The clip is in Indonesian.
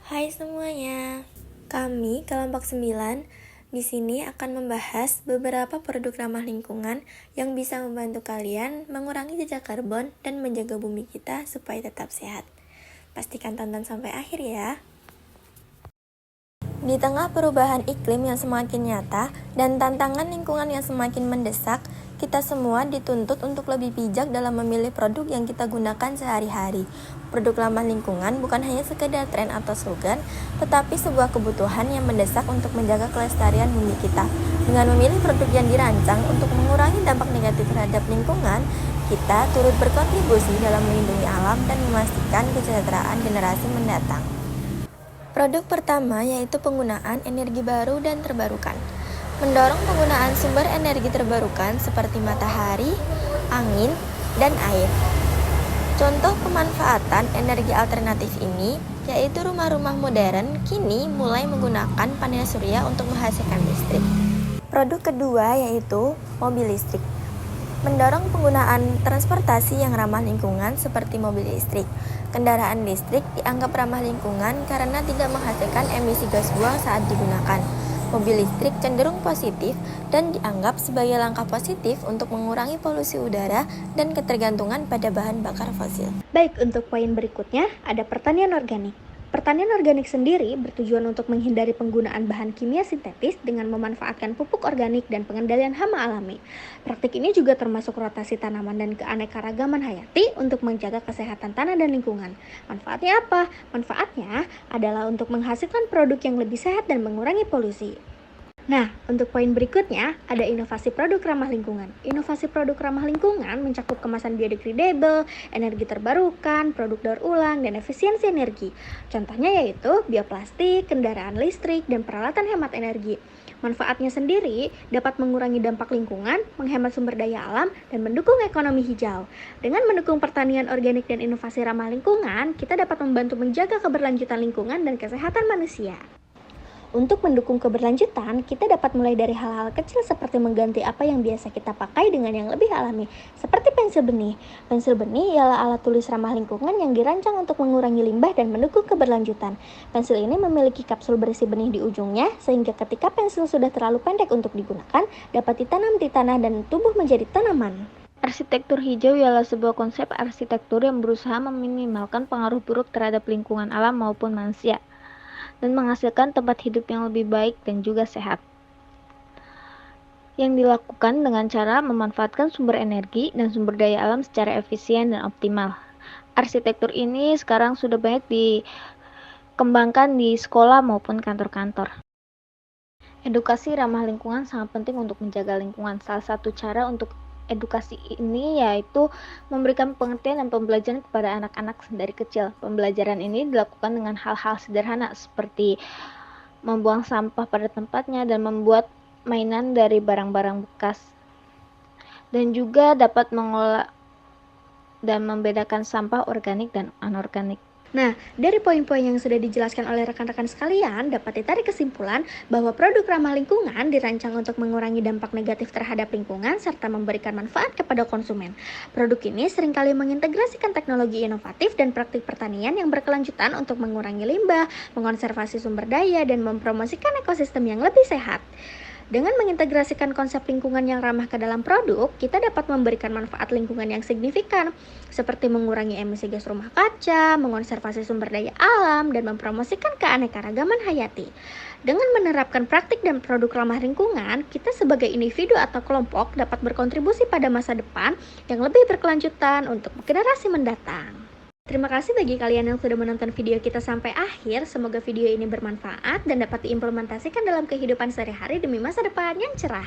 Hai semuanya, kami kelompok 9 di sini akan membahas beberapa produk ramah lingkungan yang bisa membantu kalian mengurangi jejak karbon dan menjaga bumi kita supaya tetap sehat. Pastikan tonton sampai akhir ya. Di tengah perubahan iklim yang semakin nyata dan tantangan lingkungan yang semakin mendesak, kita semua dituntut untuk lebih bijak dalam memilih produk yang kita gunakan sehari-hari. Produk ramah lingkungan bukan hanya sekedar tren atau slogan, tetapi sebuah kebutuhan yang mendesak untuk menjaga kelestarian bumi kita. Dengan memilih produk yang dirancang untuk mengurangi dampak negatif terhadap lingkungan, kita turut berkontribusi dalam melindungi alam dan memastikan kesejahteraan generasi mendatang. Produk pertama yaitu penggunaan energi baru dan terbarukan. Mendorong penggunaan sumber energi terbarukan seperti matahari, angin, dan air. Contoh pemanfaatan energi alternatif ini yaitu rumah-rumah modern kini mulai menggunakan panel surya untuk menghasilkan listrik. Produk kedua yaitu mobil listrik. Mendorong penggunaan transportasi yang ramah lingkungan seperti mobil listrik. Kendaraan listrik dianggap ramah lingkungan karena tidak menghasilkan emisi gas buang saat digunakan. Mobil listrik cenderung positif dan dianggap sebagai langkah positif untuk mengurangi polusi udara dan ketergantungan pada bahan bakar fosil. Baik, untuk poin berikutnya ada pertanian organik. Pertanian organik sendiri bertujuan untuk menghindari penggunaan bahan kimia sintetis dengan memanfaatkan pupuk organik dan pengendalian hama alami. Praktik ini juga termasuk rotasi tanaman dan keanekaragaman hayati untuk menjaga kesehatan tanah dan lingkungan. Manfaatnya apa? Manfaatnya adalah untuk menghasilkan produk yang lebih sehat dan mengurangi polusi. Nah, untuk poin berikutnya, ada inovasi produk ramah lingkungan. Inovasi produk ramah lingkungan mencakup kemasan biodegradable, energi terbarukan, produk daur ulang, dan efisiensi energi. Contohnya yaitu bioplastik, kendaraan listrik, dan peralatan hemat energi. Manfaatnya sendiri dapat mengurangi dampak lingkungan, menghemat sumber daya alam, dan mendukung ekonomi hijau. Dengan mendukung pertanian organik dan inovasi ramah lingkungan, kita dapat membantu menjaga keberlanjutan lingkungan dan kesehatan manusia. Untuk mendukung keberlanjutan, kita dapat mulai dari hal-hal kecil seperti mengganti apa yang biasa kita pakai dengan yang lebih alami, seperti pensil benih. Pensil benih ialah alat tulis ramah lingkungan yang dirancang untuk mengurangi limbah dan mendukung keberlanjutan. Pensil ini memiliki kapsul berisi benih di ujungnya, sehingga ketika pensil sudah terlalu pendek untuk digunakan, dapat ditanam di tanah dan tumbuh menjadi tanaman. Arsitektur hijau ialah sebuah konsep arsitektur yang berusaha meminimalkan pengaruh buruk terhadap lingkungan alam maupun manusia, dan menghasilkan tempat hidup yang lebih baik dan juga sehat. Yang dilakukan dengan cara memanfaatkan sumber energi dan sumber daya alam secara efisien dan optimal. Arsitektur ini sekarang sudah banyak dikembangkan di sekolah maupun kantor-kantor. Edukasi ramah lingkungan sangat penting untuk menjaga lingkungan. Salah satu cara untuk edukasi ini yaitu memberikan pengertian dan pembelajaran kepada anak-anak dari kecil. Pembelajaran ini dilakukan dengan hal-hal sederhana seperti membuang sampah pada tempatnya dan membuat mainan dari barang-barang bekas. Dan juga dapat mengolah dan membedakan sampah organik dan anorganik. Nah, dari poin-poin yang sudah dijelaskan oleh rekan-rekan sekalian, dapat ditarik kesimpulan bahwa produk ramah lingkungan dirancang untuk mengurangi dampak negatif terhadap lingkungan serta memberikan manfaat kepada konsumen. Produk ini seringkali mengintegrasikan teknologi inovatif dan praktik pertanian yang berkelanjutan untuk mengurangi limbah, mengonservasi sumber daya, dan mempromosikan ekosistem yang lebih sehat. Dengan mengintegrasikan konsep lingkungan yang ramah ke dalam produk, kita dapat memberikan manfaat lingkungan yang signifikan, seperti mengurangi emisi gas rumah kaca, mengonservasi sumber daya alam, dan mempromosikan keanekaragaman hayati. Dengan menerapkan praktik dan produk ramah lingkungan, kita sebagai individu atau kelompok dapat berkontribusi pada masa depan yang lebih berkelanjutan untuk generasi mendatang. Terima kasih bagi kalian yang sudah menonton video kita sampai akhir. Semoga video ini bermanfaat dan dapat diimplementasikan dalam kehidupan sehari-hari demi masa depan yang cerah.